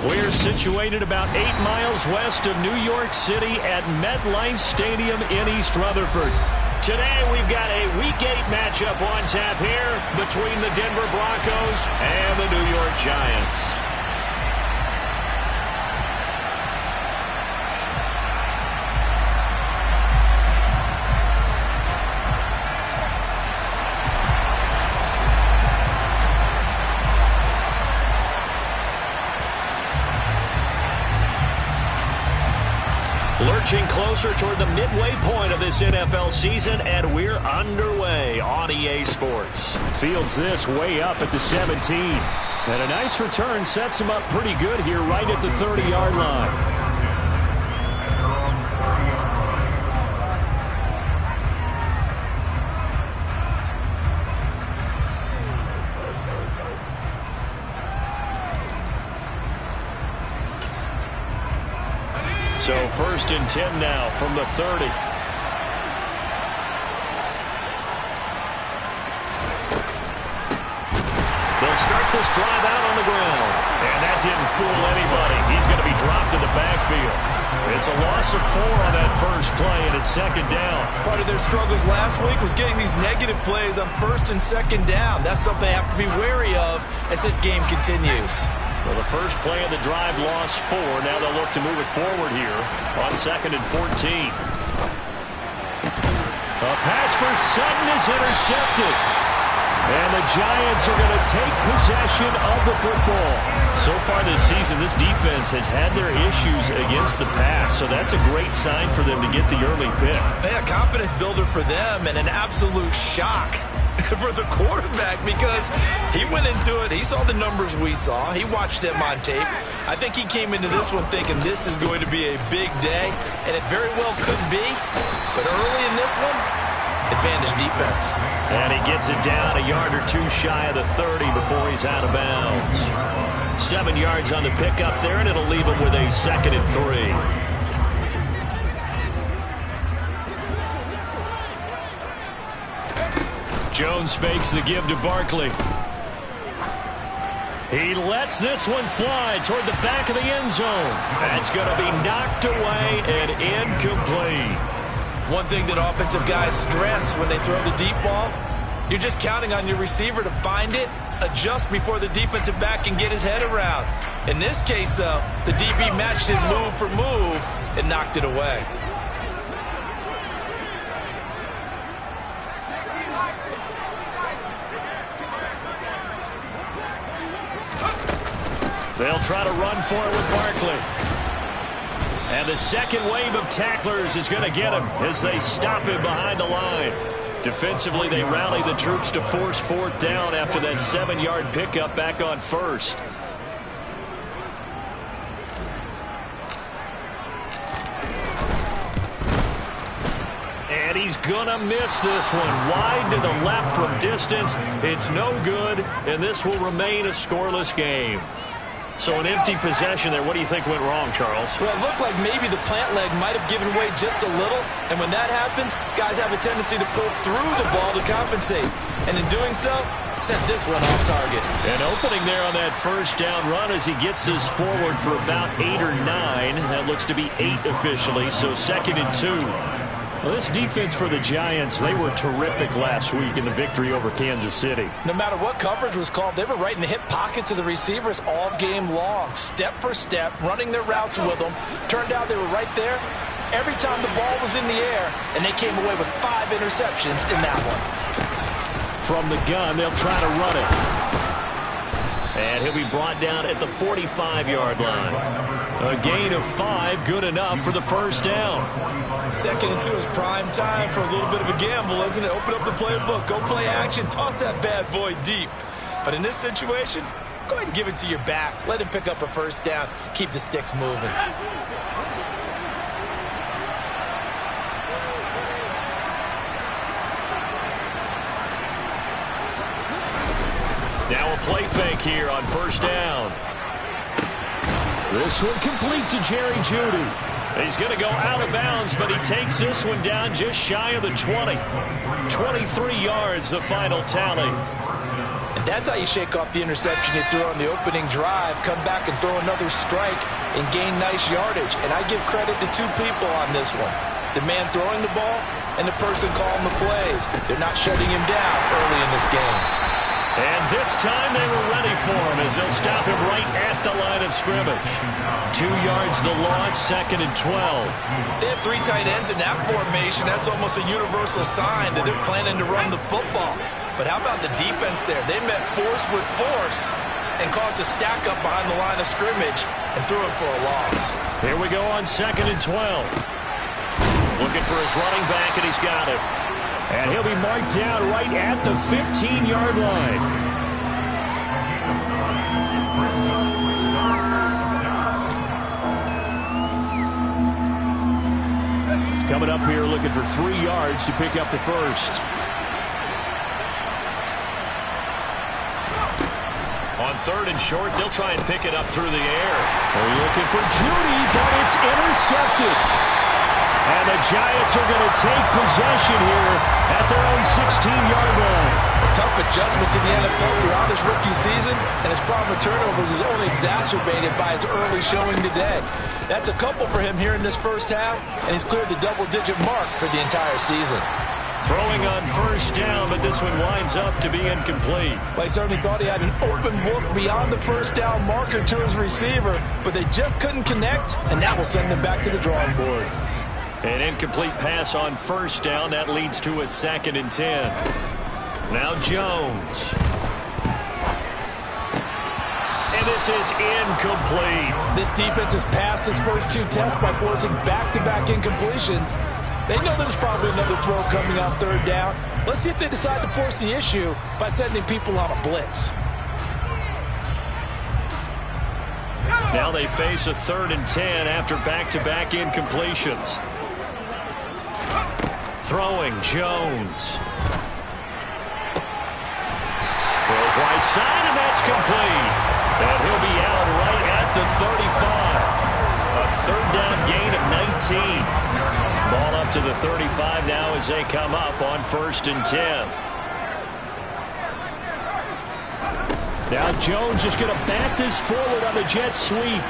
We're situated about 8 miles west of New York City at MetLife Stadium in East Rutherford. Today we've got a Week 8 matchup on tap here between the Denver Broncos and the New York Giants. Lurching closer toward the midway point of this NFL season, and we're underway on EA Sports. Fields this way up at the 17. And a nice return sets him up pretty good here right at the 30-yard line. So 1st and 10 now from the 30. They'll start this drive out on the ground. And that didn't fool anybody. He's going to be dropped in the backfield. It's a loss of 4 on that first play, and it's 2nd down. Part of their struggles last week was getting these negative plays on 1st and 2nd down. That's something they have to be wary of as this game continues. Well, the first play of the drive lost 4. Now they'll look to move it forward here on 2nd and 14. A pass for Sutton is intercepted. And the Giants are going to take possession of the football. So far this season, this defense has had their issues against the pass. So that's a great sign for them to get the early pick. Yeah, confidence builder for them and an absolute shock for the quarterback because he went into it. He saw the numbers we saw. He watched them on tape. I think he came into this one thinking this is going to be a big day, and it very well could be. But early in this one, advantage defense. And he gets it down a yard or 2 shy of the 30 before he's out of bounds. 7 yards on the pickup there, and it'll leave him with a 2nd and 3. Jones fakes the give to Barkley. He lets this one fly toward the back of the end zone. That's going to be knocked away and incomplete. One thing that offensive guys stress when they throw the deep ball, you're just counting on your receiver to find it, adjust before the defensive back can get his head around. In this case, though, the DB matched it move for move and knocked it away. They'll try to run for it with Barkley. And the second wave of tacklers is going to get him as they stop him behind the line. Defensively, they rally the troops to force 4th down after that 7-yard pickup back on 1st. And he's going to miss this one. Wide to the left from distance. It's no good, and this will remain a scoreless game. So an empty possession there. What do you think went wrong, Charles? Well, it looked like maybe the plant leg might have given way just a little. And when that happens, guys have a tendency to pull through the ball to compensate. And in doing so, sent this one off target. An opening there on that 1st down run as he gets this forward for about 8 or 9. That looks to be 8 officially, so 2nd and 2. Well, this defense for the Giants, they were terrific last week in the victory over Kansas City. No matter what coverage was called, they were right in the hip pockets of the receivers all game long. Step for step, running their routes with them. Turned out they were right there every time the ball was in the air, and they came away with 5 interceptions in that one. From the gun, they'll try to run it. And he'll be brought down at the 45-yard line. A gain of 5, good enough for the 1st down. 2nd and 2 is prime time for a little bit of a gamble, isn't it? Open up the playbook, go play action, toss that bad boy deep. But in this situation, go ahead and give it to your back. Let him pick up a 1st down. Keep the sticks moving. Now a play fake here on 1st down. This one complete to Jerry Jeudy. He's going to go out of bounds, but he takes this one down just shy of the 20. 23 yards, the final tally. And That's how you shake off the interception you threw on the opening drive, come back and throw another strike and gain nice yardage. And I give credit to two people on this one. The man throwing the ball and the person calling the plays. They're not shutting him down early in this game. And this time they were ready for him as they'll stop him right at the line of scrimmage. 2 yards the loss, 2nd and 12. They have 3 tight ends in that formation. That's almost a universal sign that they're planning to run the football. But how about the defense there? They met force with force and caused a stack up behind the line of scrimmage and threw him for a loss. Here we go on 2nd and 12. Looking for his running back, and he's got it. And he'll be marked down right at the 15-yard line. Coming up here looking for 3 yards to pick up the first. On 3rd and short, they'll try and pick it up through the air. They're looking for Judy, but it's intercepted. And the Giants are going to take possession here at their own 16-yard line. A tough adjustment to the NFL throughout his rookie season, and his problem with turnovers is only exacerbated by his early showing today. That's a couple for him here in this first half, and he's cleared the double-digit mark for the entire season. Throwing on 1st down, but this one winds up to be incomplete. Well, he certainly thought he had an open look beyond the 1st down marker to his receiver, but they just couldn't connect, and that will send them back to the drawing board. An incomplete pass on 1st down. That leads to a 2nd and 10. Now Jones. And this is incomplete. This defense has passed its first 2 tests by forcing back-to-back incompletions. They know there's probably another throw coming on 3rd down. Let's see if they decide to force the issue by sending people on a blitz. Now they face a 3rd and 10 after back-to-back incompletions. Throwing, Jones. Throws right side, and that's complete. And he'll be out right at the 35. A 3rd down gain of 19. Ball up to the 35 now as they come up on 1st and 10. Now Jones is going to bat this forward on the jet sweep.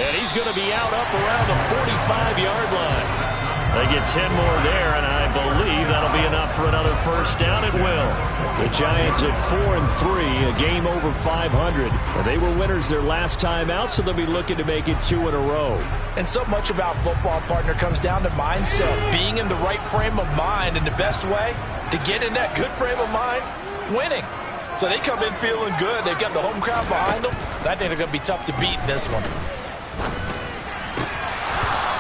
And he's going to be out up around the 45-yard line. They get 10 more there, and I believe that'll be enough for another 1st down. It will. The Giants at 4-3, a game over 500. They were winners their last time out, so they'll be looking to make it 2 in a row. And so much about football, partner, comes down to mindset. Being in the right frame of mind, and the best way to get in that good frame of mind, winning. So they come in feeling good. They've got the home crowd behind them. I think they're going to be tough to beat in this one.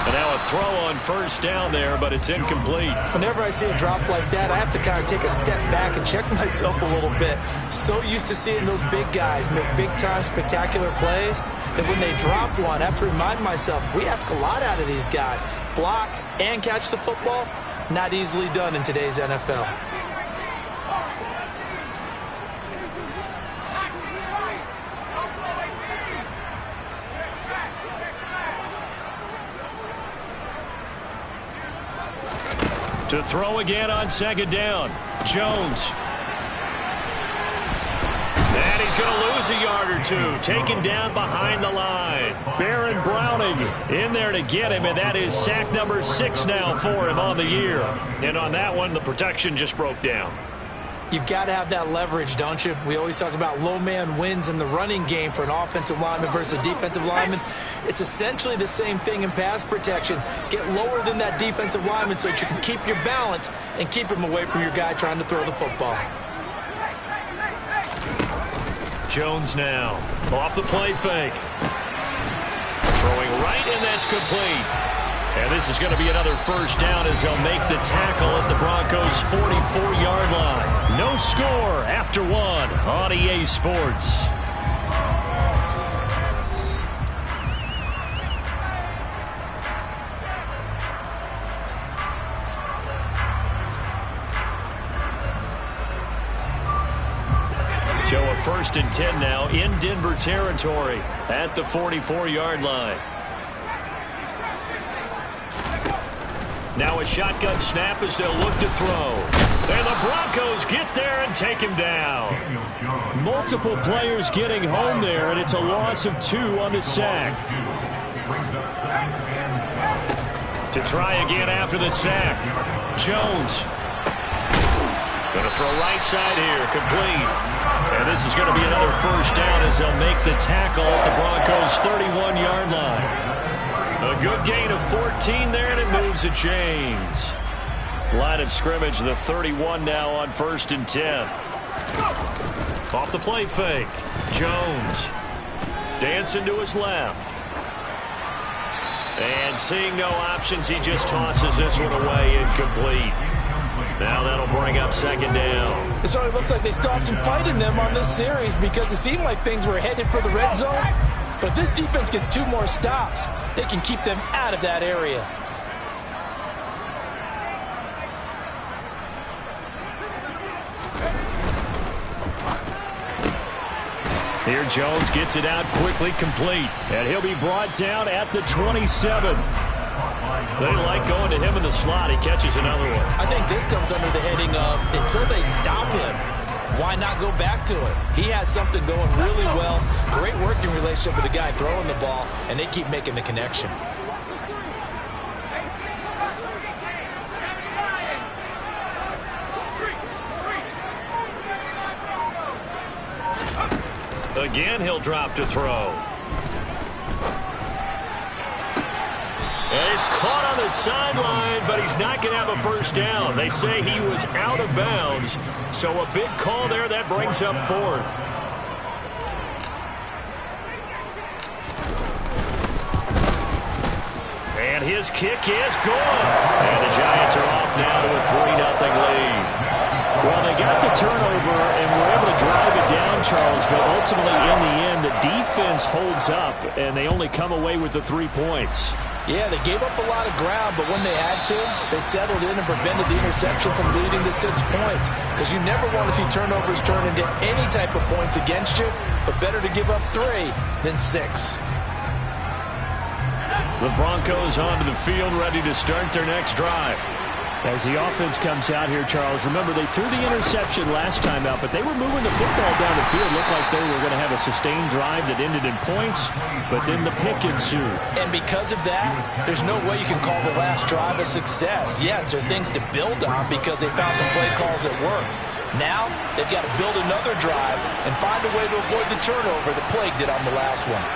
And now a throw on 1st down there, but it's incomplete. Whenever I see a drop like that, I have to kind of take a step back and check myself a little bit. So used to seeing those big guys make big-time spectacular plays that when they drop one, I have to remind myself, we ask a lot out of these guys. Block and catch the football, not easily done in today's NFL. To throw again on 2nd down. Jones. And he's going to lose a yard or 2. Taken down behind the line. Baron Browning in there to get him, and that is sack number 6 now for him on the year. And on that one, the protection just broke down. You've got to have that leverage, don't you? We always talk about low man wins in the running game for an offensive lineman versus a defensive lineman. It's essentially the same thing in pass protection. Get lower than that defensive lineman so that you can keep your balance and keep him away from your guy trying to throw the football. Jones now off the play fake. Throwing right, and that's complete. And this is going to be another 1st down as they'll make the tackle at the Broncos' 44-yard line. No score after 1 on EA Sports. So a 1st and 10 now in Denver territory at the 44-yard line. Now a shotgun snap as they'll look to throw. And the Broncos Broncos get there and take him down. Multiple players getting home there, and it's a loss of 2 on the sack. To try again after the sack. Jones. Going to throw right side here, complete. And this is going to be another first down as they'll make the tackle at the Broncos' 31-yard line. A good gain of 14 there, and it moves the chains. Line of scrimmage, the 31 now on 1st and 10. Off the play fake. Jones. Dancing to his left. And seeing no options, he just tosses this one away, incomplete. Now that'll bring up 2nd down. It sort of looks like they still have some fight in them on this series because it seemed like things were headed for the red zone. But if this defense gets 2 more stops, they can keep them out of that area. Here Jones gets it out quickly, complete. And he'll be brought down at the 27. They like going to him in the slot. He catches another one. I think this comes under the heading of until they stop him, why not go back to it? He has something going really well. Great working relationship with the guy throwing the ball, and they keep making the connection. Again, he'll drop to throw. And he's caught on the sideline, but he's not going to have a first down. They say he was out of bounds, so a big call there that brings up 4th. And his kick is good. And the Giants are off now to a 3-0 lead. Well, they got the turnover and were able to drive it down, Charles, but ultimately in the end, the defense holds up, and they only come away with the 3 points. Yeah, they gave up a lot of ground, but when they had to, they settled in and prevented the interception from leading to 6 points. Because you never want to see turnovers turn into any type of points against you, but better to give up 3 than 6. The Broncos onto the field, ready to start their next drive. As the offense comes out here, Charles, remember they threw the interception last time out, but they were moving the football down the field. Looked like they were going to have a sustained drive that ended in points, but then the pick ensued. And because of that, there's no way you can call the last drive a success. Yes, there are things to build on because they found some play calls that work. Now, they've got to build another drive and find a way to avoid the turnover that plagued it on the last one.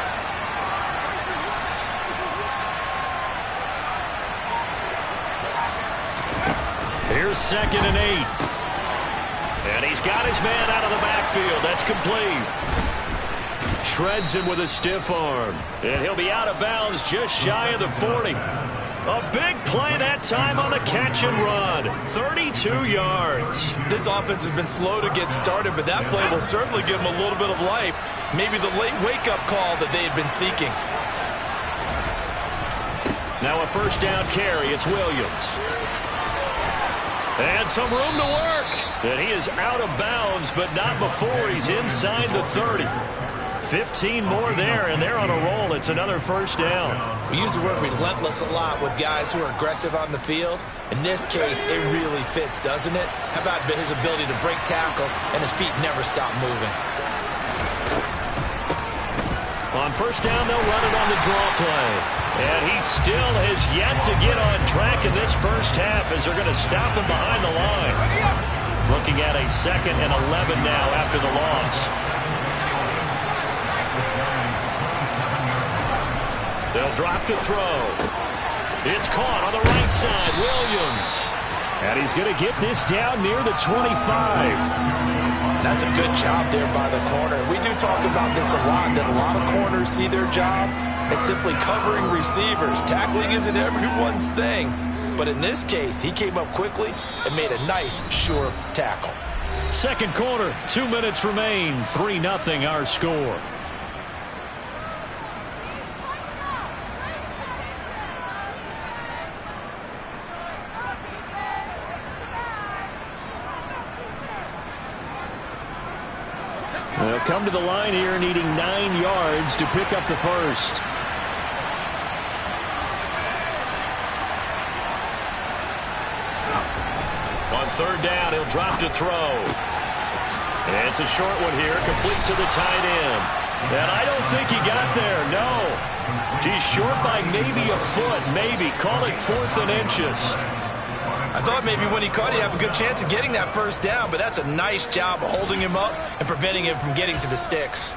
Here's 2nd and 8. And he's got his man out of the backfield. That's complete. Shreds him with a stiff arm. And he'll be out of bounds just shy of the 40. A big play that time on the catch and run. 32 yards. This offense has been slow to get started, but that play will certainly give them a little bit of life. Maybe the late wake-up call that they had been seeking. Now a first down carry. It's Williams. And some room to work. And he is out of bounds, but not before he's inside the 30. 15 more there, and they're on a roll. It's another first down. We use the word relentless a lot with guys who are aggressive on the field. In this case, it really fits, doesn't it? How about his ability to break tackles and his feet never stop moving? On first down, they'll run it on the draw play. And he still has yet to get on track in this first half as they're going to stop him behind the line. Looking at a 2nd and 11 now after the loss. They'll drop to throw. It's caught on the right side. Williams. And he's going to get this down near the 25. That's a good job there by the corner. We do talk about this a lot, that a lot of corners see their job as simply covering receivers. Tackling isn't everyone's thing. But in this case, he came up quickly and made a nice, sure tackle. Second quarter, 2 minutes remain. 3-0 our score. They'll come to the line here needing 9 yards to pick up the first. On third down. He'll drop to throw. And it's a short one here, complete to the tight end. And I don't think he got there, no. He's short by maybe a foot, maybe. Call it 4th and inches. I thought maybe when he caught, he'd have a good chance of getting that first down, but that's a nice job of holding him up and preventing him from getting to the sticks.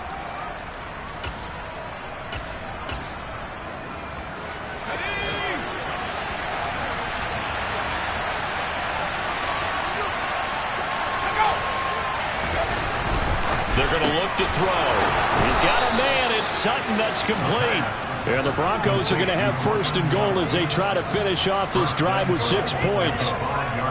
They're going to look to throw. He's got a man. It's Sutton. That's complete. And the Broncos are going to have 1st and goal as they try to finish off this drive with 6 points.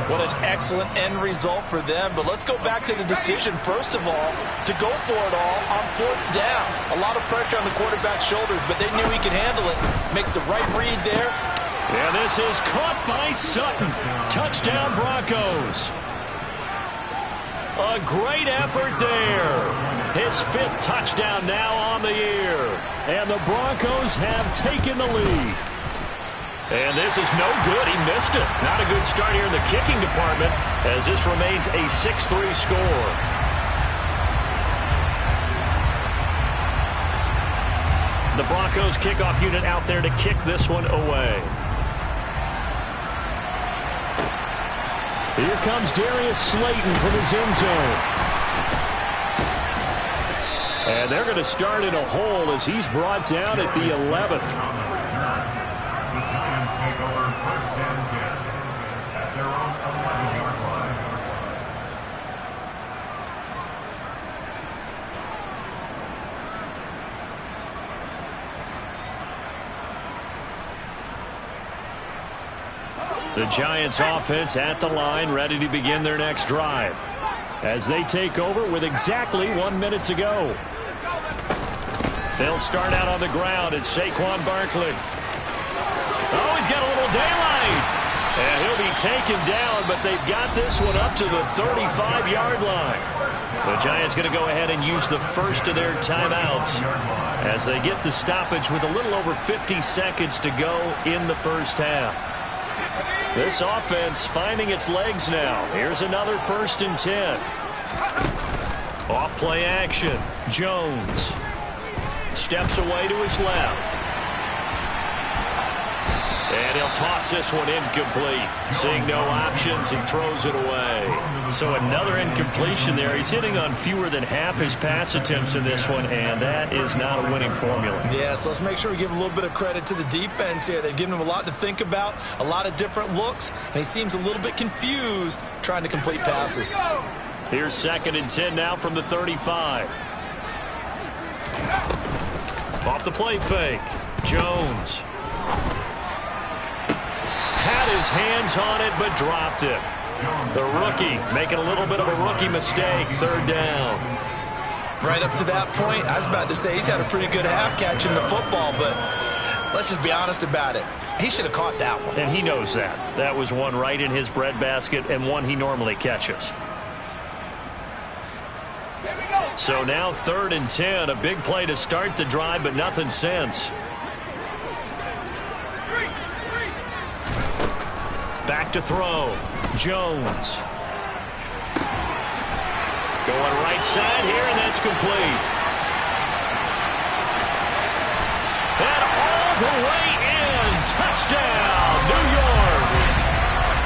What an excellent end result for them. But let's go back to the decision, first of all, to go for it all on 4th down. A lot of pressure on the quarterback's shoulders, but they knew he could handle it. Makes the right read there. And this is caught by Sutton. Touchdown, Broncos. A great effort there. His 5th touchdown now on the year. And the Broncos have taken the lead. And this is no good. He missed it. Not a good start here in the kicking department as this remains a 6-3 score. The Broncos kickoff unit out there to kick this one away. Here comes Darius Slayton from his end zone. And they're going to start in a hole as he's brought down at the 11. The Giants offense at the line, ready to begin their next drive as they take over with exactly 1 minute to go. They'll start out on the ground. It's Saquon Barkley. Oh, he's got a little daylight. And he'll be taken down, but they've got this one up to the 35-yard line. The Giants going to go ahead and use the first of their timeouts as they get the stoppage with a little over 50 seconds to go in the first half. This offense finding its legs now. Here's another 1st and 10. Off play action. Jones steps away to his left. And he'll toss this one incomplete. Seeing no options, he throws it away. So another incompletion there. He's hitting on fewer than half his pass attempts in this one, and that is not a winning formula. Yeah, so let's make sure we give a little bit of credit to the defense here. They've given him a lot to think about, a lot of different looks, and he seems a little bit confused trying to complete passes. Here's 2nd and 10 now from the 35. Off the play fake. Jones had his hands on it, but dropped it. The rookie making a little bit of a rookie mistake. 3rd down. Right up to that point, I was about to say he's had a pretty good half catching the football, but let's just be honest about it. He should have caught that one. And he knows that. That was one right in his breadbasket and one he normally catches. So now 3rd and 10. A big play to start the drive, but nothing since. Back to throw. Jones. Going right side here, and that's complete. And all the way in. Touchdown, New York.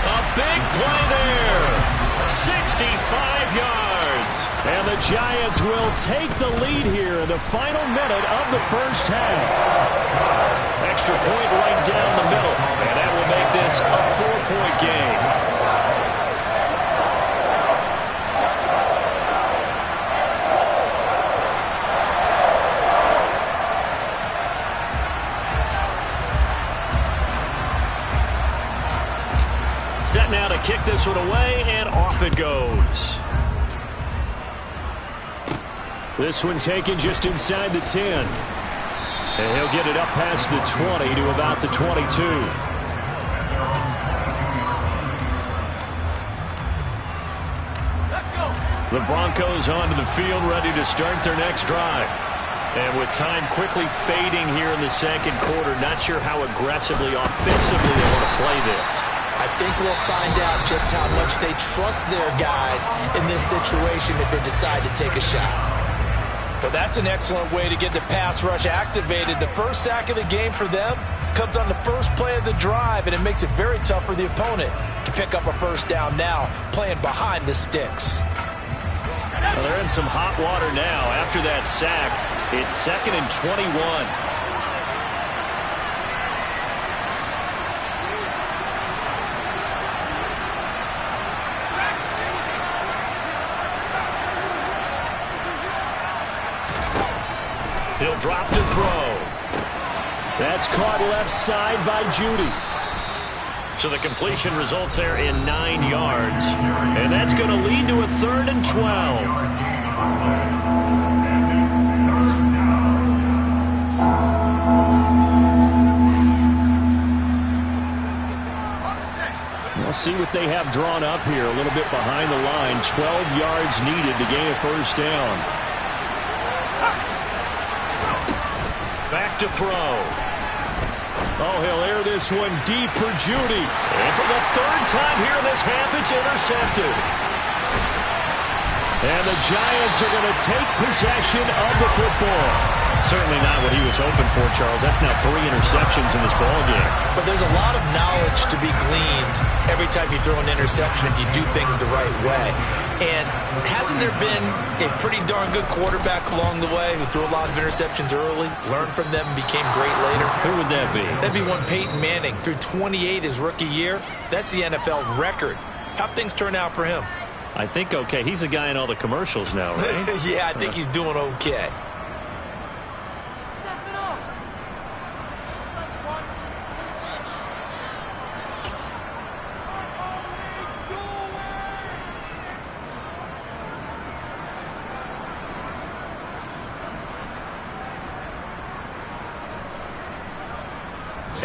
A big play there. 65 yards. And the Giants will take the lead here in the final minute of the first half. Extra point right down the middle. And that will make this a 4-point game. Set now to kick this one away, and off it goes. This one taken just inside the 10. And he'll get it up past the 20 to about the 22. The Broncos onto the field, ready to start their next drive. And with time quickly fading here in the second quarter, not sure how aggressively, offensively they want to play this. I think we'll find out just how much they trust their guys in this situation if they decide to take a shot. But that's an excellent way to get the pass rush activated. The first sack of the game for them comes on the first play of the drive, and it makes it very tough for the opponent to pick up a first down now, playing behind the sticks. Well, they're in some hot water now. After that sack, it's 2nd and 21. He'll drop to throw. That's caught left side by Judy. So the completion results there in 9 yards. And that's going to lead to a 3rd and 12. We'll see what they have drawn up here. A little bit behind the line. 12 yards needed to gain a first down. Back to throw. Oh, he'll air this one deep for Judy. And for the 3rd time here in this half, it's intercepted. And the Giants are going to take possession of the football. Certainly not what he was hoping for, Charles. That's now 3 interceptions in this ballgame. But there's a lot of knowledge to be gleaned every time you throw an interception if you do things the right way. And hasn't there been a pretty darn good quarterback along the way who threw a lot of interceptions early, learned from them, and became great later? Who would that be? That'd be one Peyton Manning. Threw 28 his rookie year. That's the NFL record. How'd things turn out for him? I think okay. He's a guy in all the commercials now, right? Yeah, I think he's doing okay.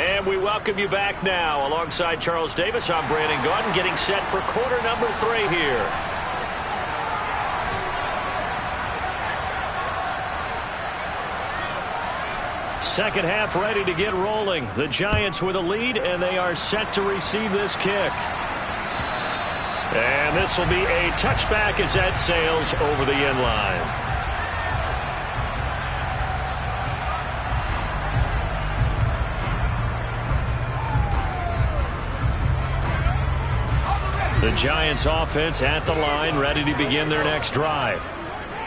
And we welcome you back now. Alongside Charles Davis, I'm Brandon Gaudin, getting set for quarter number 3 here. Second half ready to get rolling. The Giants with a lead, and they are set to receive this kick. And this will be a touchback as that sails over the end line. The Giants offense at the line, ready to begin their next drive.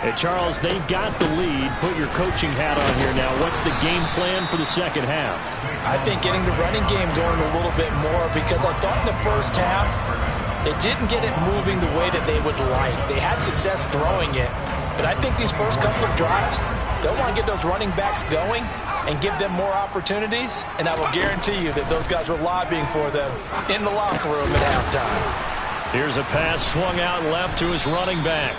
Hey, Charles, they've got the lead. Put your coaching hat on here now. What's the game plan for the second half? I think getting the running game going a little bit more, because I thought in the first half they didn't get it moving the way that they would like. They had success throwing it, but I think these first couple of drives, they'll want to get those running backs going and give them more opportunities, and I will guarantee you that those guys were lobbying for them in the locker room at halftime. Here's a pass swung out left to his running back.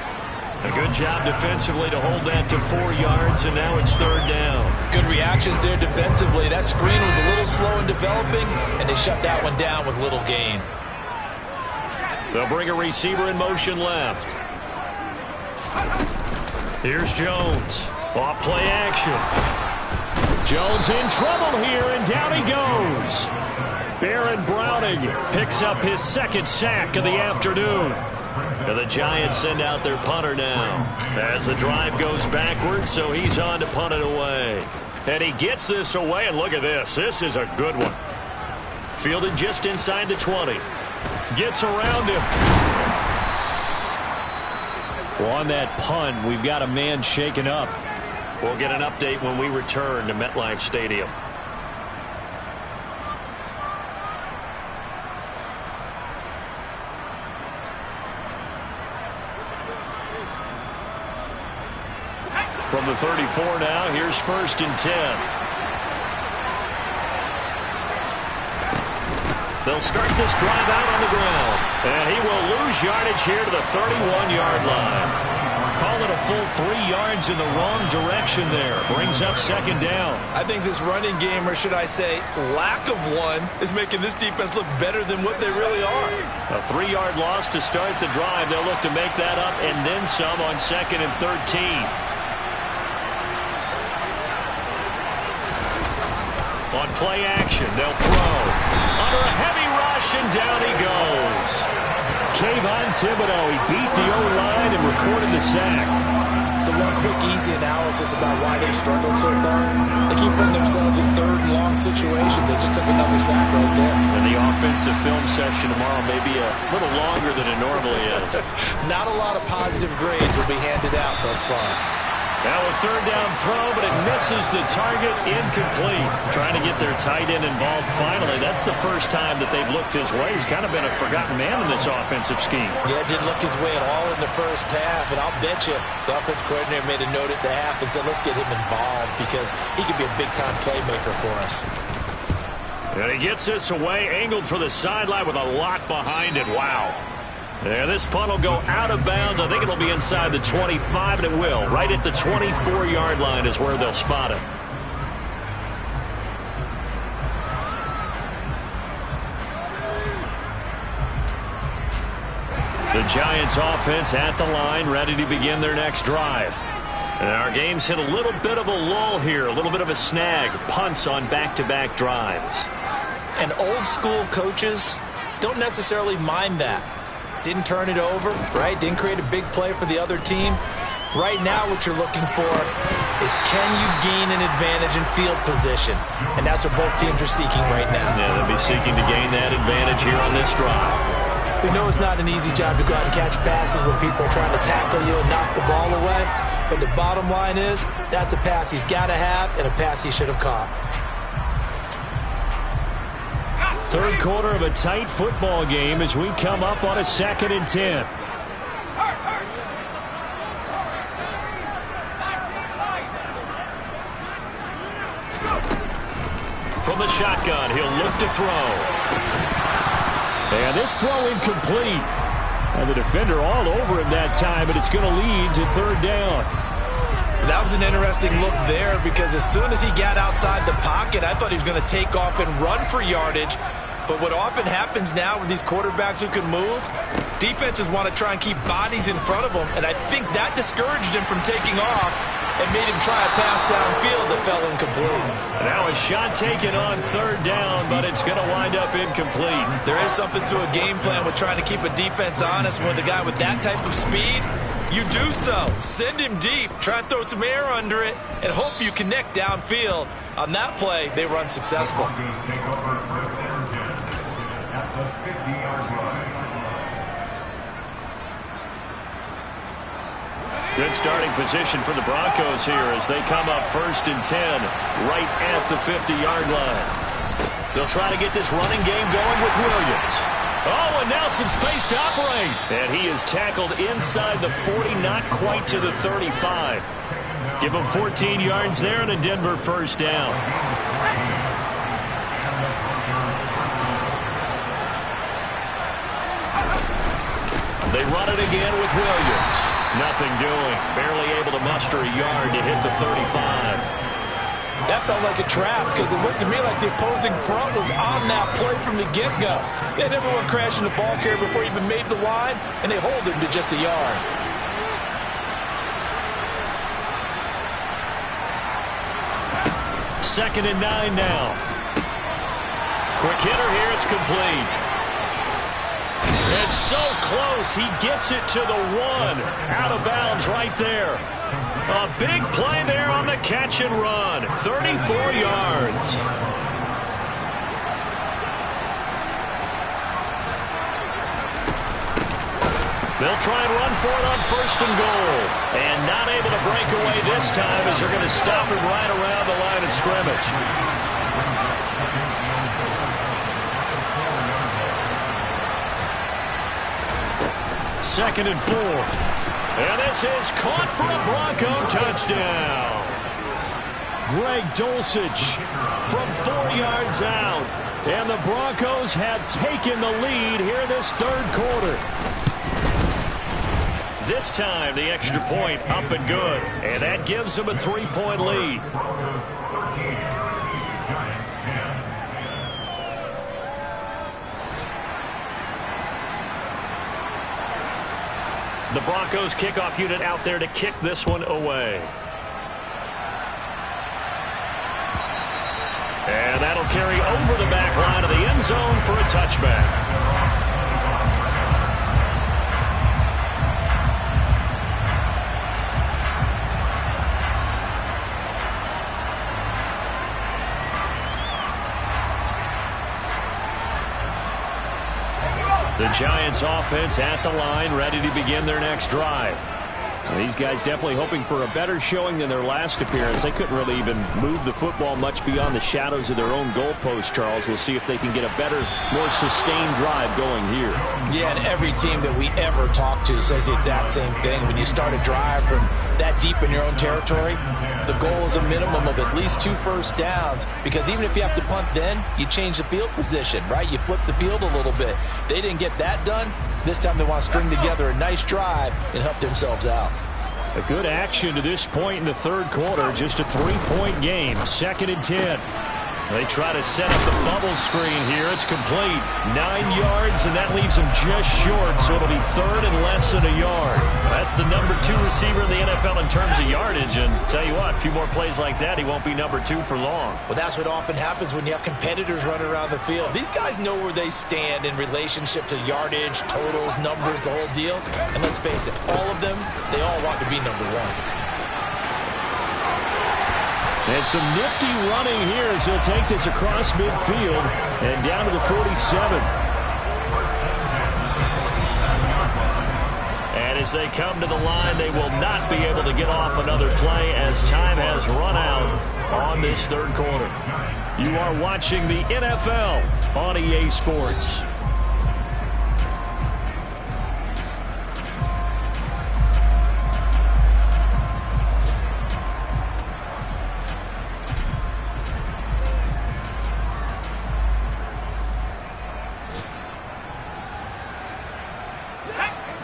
A good job defensively to hold that to 4 yards, and now it's 3rd down. Good reactions there defensively. That screen was a little slow in developing, and they shut that one down with little gain. They'll bring a receiver in motion left. Here's Jones. Off play action. Jones in trouble here, and down he goes. Baron Browning picks up his 2nd sack of the afternoon. And the Giants send out their punter now as the drive goes backwards, so he's on to punt it away. And he gets this away, and look at this. This is a good one. Fielded just inside the 20. Gets around him. Well, on that punt, we've got a man shaken up. We'll get an update when we return to MetLife Stadium. From the 34 now, here's 1st and 10. They'll start this drive out on the ground. And he will lose yardage here to the 31-yard line. Call it a full 3 yards in the wrong direction there. Brings up 2nd down. I think this running game, or should I say lack of one, is making this defense look better than what they really are. A 3-yard loss to start the drive. They'll look to make that up and then some on 2nd and 13. On play action, they'll throw. Under a heavy rush, rushing down he goes. Kayvon Thibodeaux, he beat the O-line and recorded the sack. So one quick, easy analysis about why they struggled so far. They keep putting themselves in third and long situations. They just took another sack right there. And the offensive film session tomorrow may be a little longer than it normally is. Not a lot of positive grades will be handed out thus far. Now a third down throw, but it misses the target, incomplete. Trying to get their tight end involved finally. That's the first time that they've looked his way. He's kind of been a forgotten man in this offensive scheme. Yeah, didn't look his way at all in the first half, and I'll bet you the offense coordinator made a note at the half and said, let's get him involved because he could be a big-time playmaker for us. And he gets this away, angled for the sideline with a lot behind it. Wow. Yeah, this punt will go out of bounds. I think it'll be inside the 25, and it will. Right at the 24-yard line is where they'll spot it. The Giants offense at the line, ready to begin their next drive. And our game's hit a little bit of a lull here, a little bit of a snag. Punts on back-to-back drives. And old-school coaches don't necessarily mind that. Didn't turn it over, right? Didn't create a big play for the other team. Right now what you're looking for is can you gain an advantage in field position? And that's what both teams are seeking right now. Yeah, they'll be seeking to gain that advantage here on this drive. We know it's not an easy job to go out and catch passes when people are trying to tackle you and knock the ball away. But the bottom line is that's a pass he's got to have and a pass he should have caught. Third quarter of a tight football game as we come up on a 2nd and 10. From the shotgun, he'll look to throw. And this throw incomplete. And the defender all over him that time, but it's going to lead to third down. That was an interesting look there because as soon as he got outside the pocket, I thought he was going to take off and run for yardage. But what often happens now with these quarterbacks who can move, defenses want to try and keep bodies in front of them, and I think that discouraged him from taking off and made him try a pass downfield that fell incomplete. Now a shot taken on third down, but it's going to wind up incomplete. There is something to a game plan with trying to keep a defense honest. With a guy with that type of speed, you do so. Send him deep, try and throw some air under it, and hope you connect downfield. On that play, they were unsuccessful. Good starting position for the Broncos here as they come up 1st and 10 right at the 50-yard line. They'll try to get this running game going with Williams. Oh, and now some space to operate. And he is tackled inside the 40, not quite to the 35. Give him 14 yards there and a Denver first down. They run it again with Williams. Nothing doing. Barely able to muster a yard to hit the 35. That felt like a trap because it looked to me like the opposing front was on that play from the get-go. They had everyone crashing the ball carrier before he even made the line, and they hold him to just a yard. Second and 9 now. Quick hitter here. It's complete. It's so close. He gets it to the 1. Out of bounds right there. A big play there on the catch and run. 34 yards. They'll try and run for it on 1st and goal. And not able to break away this time as they're going to stop him right around the line of scrimmage. 2nd and 4. And this is caught for a Bronco touchdown. Greg Dulcich from 4 yards out. And the Broncos have taken the lead here this third quarter. This time, the extra point up and good. And that gives them a 3-point lead. The Broncos kickoff unit out there to kick this one away. And that'll carry over the back line of the end zone for a touchback. The Giants offense at the line, ready to begin their next drive. These guys definitely hoping for a better showing than their last appearance. They couldn't really even move the football much beyond the shadows of their own goalpost, Charles. We'll see if they can get a better, more sustained drive going here. Yeah, and every team that we ever talk to says the exact same thing. When you start a drive from that deep in your own territory, the goal is a minimum of at least 2 first downs, because even if you have to punt then, you change the field position, right? You flip the field a little bit. They didn't get that done. This time they want to string together a nice drive and help themselves out. A good action to this point in the third quarter. Just a 3-point game. 2nd and 10. They try to set up the bubble screen here. It's complete. 9 yards, and that leaves them just short, so it'll be 3rd and less than a yard. That's the number 2 receiver in the NFL in terms of yardage, and tell you what, a few more plays like that, he won't be number 2 for long. Well, that's what often happens when you have competitors running around the field. These guys know where they stand in relationship to yardage, totals, numbers, the whole deal. And let's face it, all of them, they all want to be number 1. And some nifty running here as he'll take this across midfield and down to the 47. And as they come to the line, they will not be able to get off another play as time has run out on this third quarter. You are watching the NFL on EA Sports.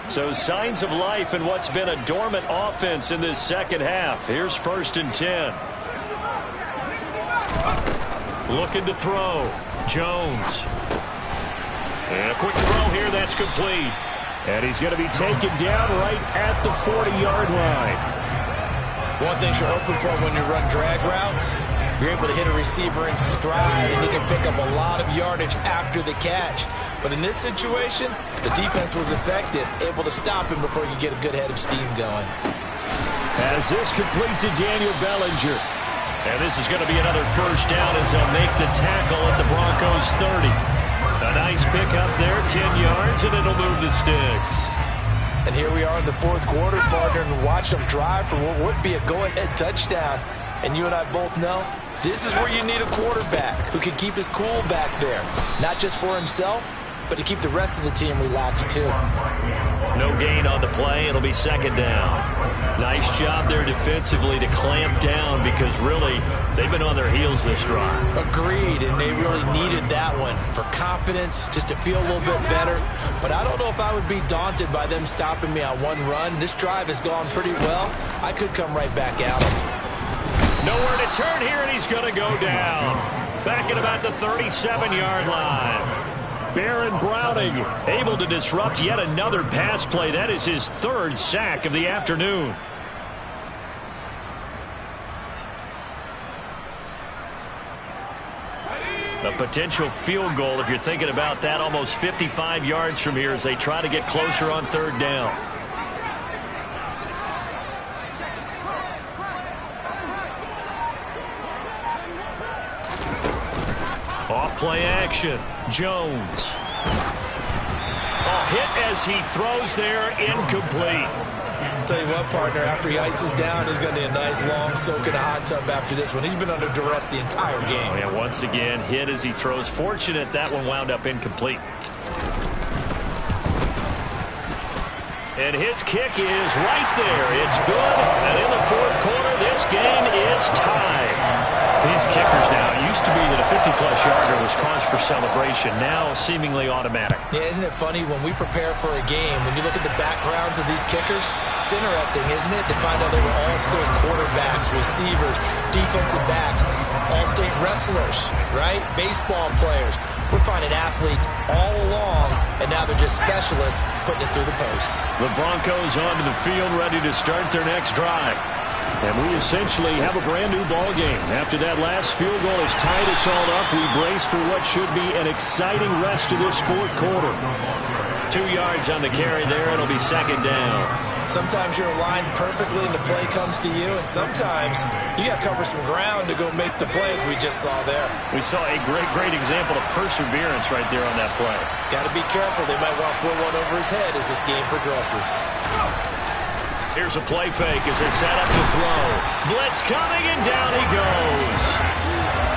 So signs of life in what's been a dormant offense in this second half. Here's 1st and 10. Looking to throw. Jones. And a quick throw here that's complete. And he's going to be taken down right at the 40-yard line. One thing you're hoping for when you run drag routes, you're able to hit a receiver in stride, and he can pick up a lot of yardage after the catch. But in this situation, the defense was effective, able to stop him before you get a good head of steam going. As this complete to Daniel Bellinger. And this is going to be another first down as they'll make the tackle at the Broncos 30. A nice pickup there, 10 yards, and it'll move the sticks. And here we are in the fourth quarter, partner, and watch them drive for what would be a go-ahead touchdown. And you and I both know this is where you need a quarterback who can keep his cool back there, not just for himself, but to keep the rest of the team relaxed too. No gain on the play. It'll be 2nd down. Nice job there defensively to clamp down, because really they've been on their heels this drive. Agreed, and they really needed that one for confidence, just to feel a little bit better. But I don't know if I would be daunted by them stopping me on one run. This drive has gone pretty well. I could come right back at them. Nowhere to turn here, and he's going to go down. Back at about the 37-yard line. Baron Browning able to disrupt yet another pass play. That is his 3rd sack of the afternoon. A potential field goal, if you're thinking about that, almost 55 yards from here as they try to get closer on 3rd down. Off play action. Jones. Hit as he throws there, incomplete. Tell you what, partner, after he ices down, he's going to need a nice long soak in a hot tub after this one. He's been under duress the entire game. Oh, yeah, once again, hit as he throws. Fortunate that one wound up incomplete. And his kick is right there. It's good. And in the fourth quarter, this game is tied. These kickers now, it used to be that a 50-plus yarder was cause for celebration. Now seemingly automatic. Yeah, isn't it funny when we prepare for a game, when you look at the backgrounds of these kickers, it's interesting, isn't it, to find out they were all-state quarterbacks, receivers, defensive backs, all-state wrestlers, right? Baseball players. We're finding athletes all along, and now they're just specialists putting it through the posts. The Broncos onto the field, ready to start their next drive. And we essentially have a brand new ball game. After that last field goal has tied us all up, we brace for what should be an exciting rest of this fourth quarter. 2 yards on the carry there. It'll be second down. Sometimes you're aligned perfectly and the play comes to you, and sometimes you got to cover some ground to go make the play, as we just saw there. We saw a great example of perseverance right there on that play. Got to be careful. They might want to throw one over his head as this game progresses. Here's a play fake as they set up to throw. Blitz coming, and down he goes.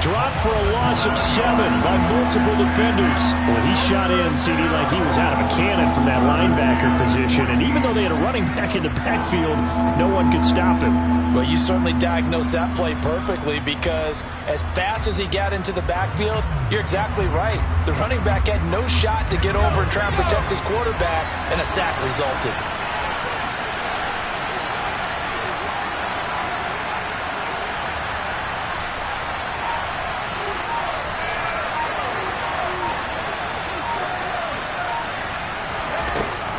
Dropped for a loss of 7 by multiple defenders. Well, he shot in, CD, like he was out of a cannon from that linebacker position. And even though they had a running back in the backfield, no one could stop him. Well, you certainly diagnosed that play perfectly, because as fast as he got into the backfield, you're exactly right. The running back had no shot to get over and try and protect his quarterback, and a sack resulted.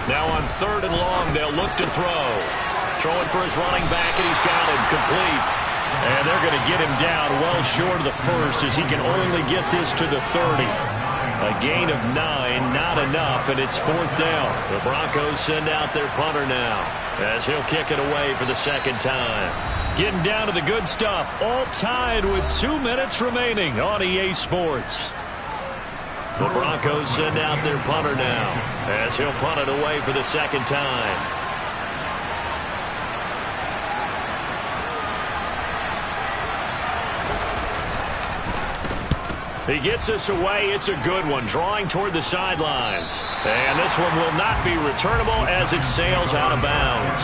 Now on 3rd and long, they'll look to throw. Throwing for his running back, and he's got him complete. And they're going to get him down well short of the first, as he can only get this to the 30. A gain of 9, not enough, and it's 4th down. The Broncos send out their punter now, as he'll kick it away for the second time. Getting down to the good stuff, all tied with 2 minutes remaining on EA Sports. The Broncos send out their punter now, as he'll punt it away for the second time. He gets us away. It's a good one, drawing toward the sidelines. And this one will not be returnable as it sails out of bounds.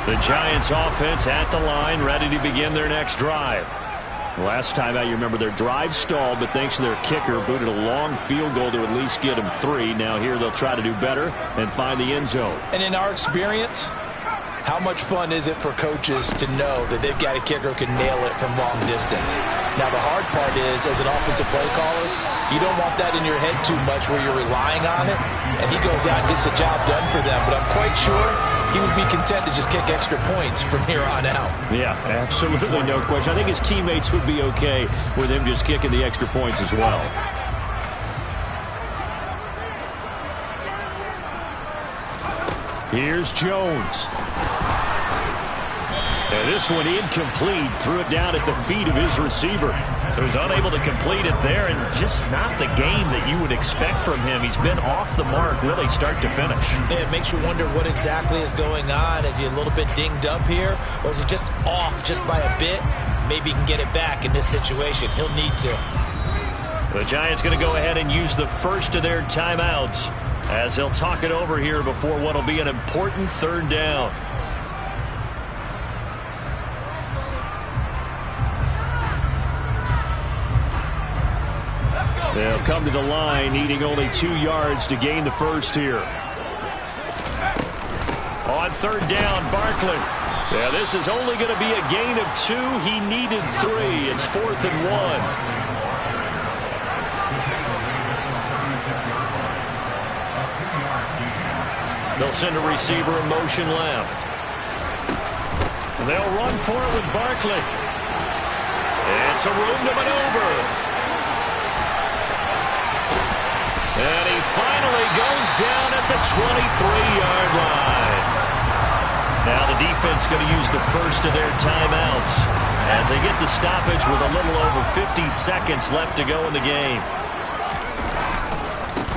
The Giants offense at the line, ready to begin their next drive. Last time out, you remember their drive stalled, but thanks to their kicker, booted a long field goal to at least get them 3. Now here they'll try to do better and find the end zone. And in our experience, how much fun is it for coaches to know that they've got a kicker who can nail it from long distance? Now the hard part is, as an offensive play caller, you don't want that in your head too much where you're relying on it, and he goes out and gets the job done for them. But I'm quite sure he would be content to just kick extra points from here on out. Yeah, absolutely, no question. I think his teammates would be okay with him just kicking the extra points as well. Here's Jones. And this one incomplete. Threw it down at the feet of his receiver. So he's unable to complete it there, and just not the game that you would expect from him. He's been off the mark really start to finish. Yeah, it makes you wonder what exactly is going on. Is he a little bit dinged up here, or is he just off just by a bit? Maybe he can get it back in this situation. He'll need to. The Giants going to go ahead and use the first of their timeouts as they'll talk it over here before what will be an important 3rd down. They'll come to the line, needing only 2 yards to gain the first here. On 3rd down, Barkley. Yeah, this is only going to be a gain of 2. He needed 3. It's 4th and 1. They'll send a receiver in motion left. They'll run for it with Barkley. It's a room to maneuver. And he finally goes down at the 23-yard line. Now the defense going to use the first of their timeouts as they get the stoppage with a little over 50 seconds left to go in the game.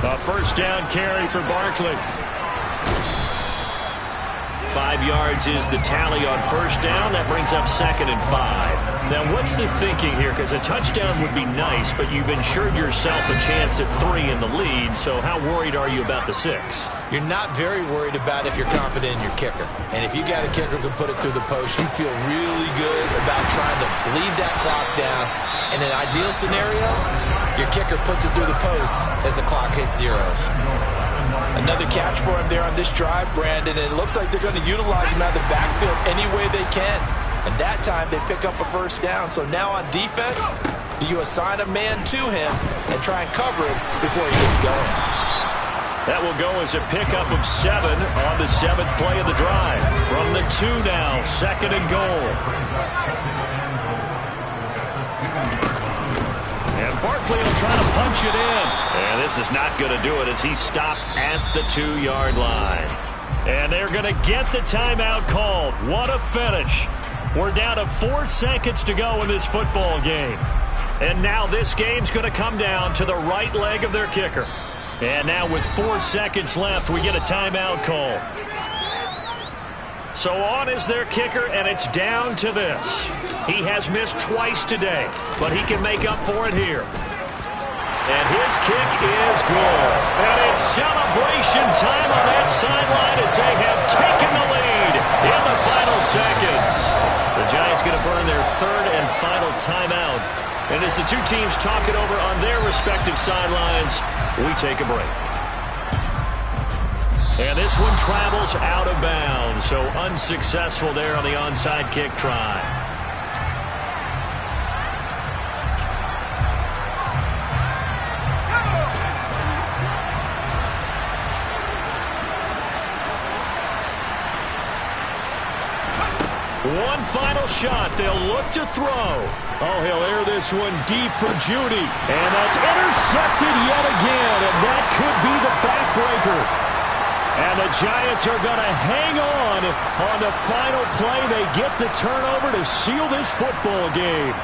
A 1st down carry for Barkley. 5 yards is the tally on 1st down. That brings up 2nd and 5. Now, what's the thinking here? Because a touchdown would be nice, but you've ensured yourself a chance at 3 in the lead, so how worried are you about the 6? You're not very worried about if you're confident in your kicker. And if you got a kicker who can put it through the post, you feel really good about trying to bleed that clock down. In an ideal scenario, your kicker puts it through the post as the clock hits zeros. Another catch for him there on this drive, Brandon, and it looks like they're going to utilize him out of the backfield any way they can. And that time they pick up a first down. So now on defense, do you assign a man to him and try and cover him before he gets going? That will go as a pickup of 7 on the 7th play of the drive. From the 2 now, 2nd and goal. And Barkley will try to punch it in. And this is not going to do it as he's stopped at the 2-yard line. And they're going to get the timeout called. What a finish. We're down to 4 seconds to go in this football game. And now this game's going to come down to the right leg of their kicker. And now with 4 seconds left, we get a timeout call. So on is their kicker, and it's down to this. He has missed twice today, but he can make up for it here. And his kick is good. And it's celebration time on that sideline as they have taken the lead in the final seconds. The Giants going to burn their 3rd and final timeout. And as the two teams talk it over on their respective sidelines, we take a break. And this one travels out of bounds, so unsuccessful there on the onside kick try. One final shot. They'll look to throw. Oh, he'll air this one deep for Judy. And that's intercepted yet again. And that could be the backbreaker. And the Giants are going to hang on the final play. They get the turnover to seal this football game.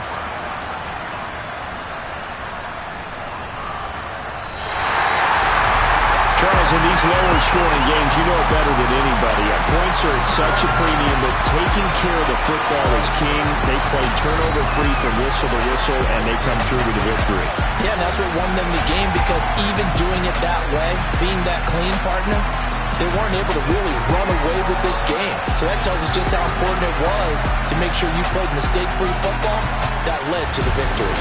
Charles, in these lower-scoring games, you know it better than anybody. Points are at such a premium, but taking care of the football is king. They play turnover-free from whistle to whistle, and they come through with a victory. Yeah, and that's what won them the game, because even doing it that way, being that clean partner, they weren't able to really run away with this game. So that tells us just how important it was to make sure you played mistake-free football. That led to the victory.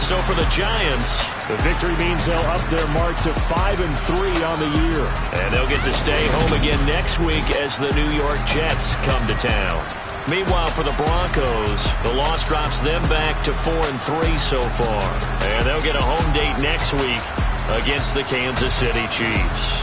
So for the Giants, the victory means they'll up their mark to 5-3 on the year. And they'll get to stay home again next week as the New York Jets come to town. Meanwhile, for the Broncos, the loss drops them back to 4-3 so far. And they'll get a home date next week against the Kansas City Chiefs.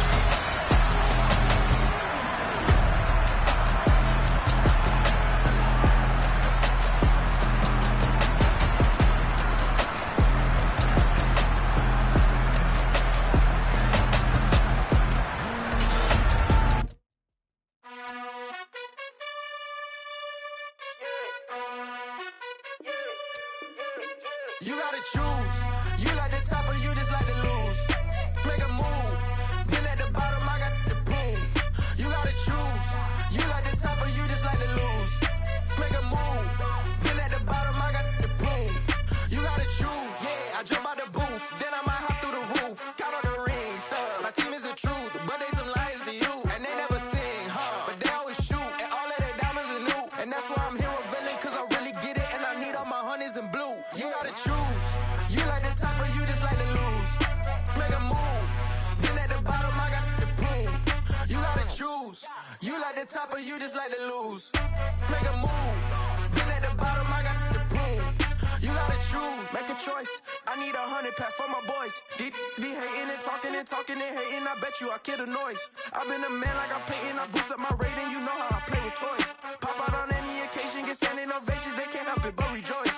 You gotta choose. You like the top or you just like to lose. Make a move. Been at the bottom, I got the prove. You gotta choose. You like the top or you just like to lose. Make a move. Been at the bottom, I got the prove. You gotta choose. Yeah, I jump out the booth. Then I might hop through the roof. Count on the rings, stuff. My team is the truth, but they some liars to you. And they never sing, but they always shoot. And all of their diamonds are new. And that's why I'm here with villain, cause I really get it. And I need all my honeys in blue. You gotta choose. You like the top or you just like to lose. Make a move. Been at the bottom, I got the proof. You gotta choose. You like the top or you just like to lose. Make a move. Been at the bottom, I got the proof. You gotta choose. Make a choice. I need 100 pack for my boys. Be hating and talking and hating. I bet you I kill the noise. I've been a man like I'm Peyton. I boost up my rating. You know how I play with toys. Pop out on any occasion, get standing ovations. They can't help it but rejoice.